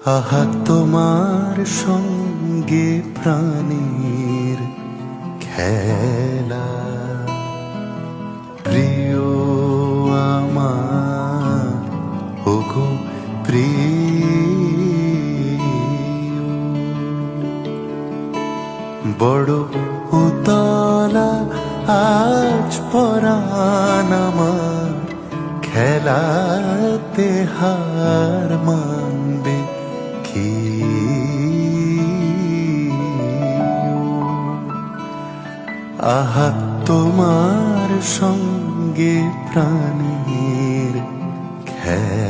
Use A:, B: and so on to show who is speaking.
A: আহা তোমার সঙ্গে প্রাণীর খেলা, প্রিয় আমার ওগো প্রিয়। বড় উতলা আজ পরাণ আমার, খেলাতে হার মানবে কি? আহা তোমার সঙ্গে প্রাণীর খেলা।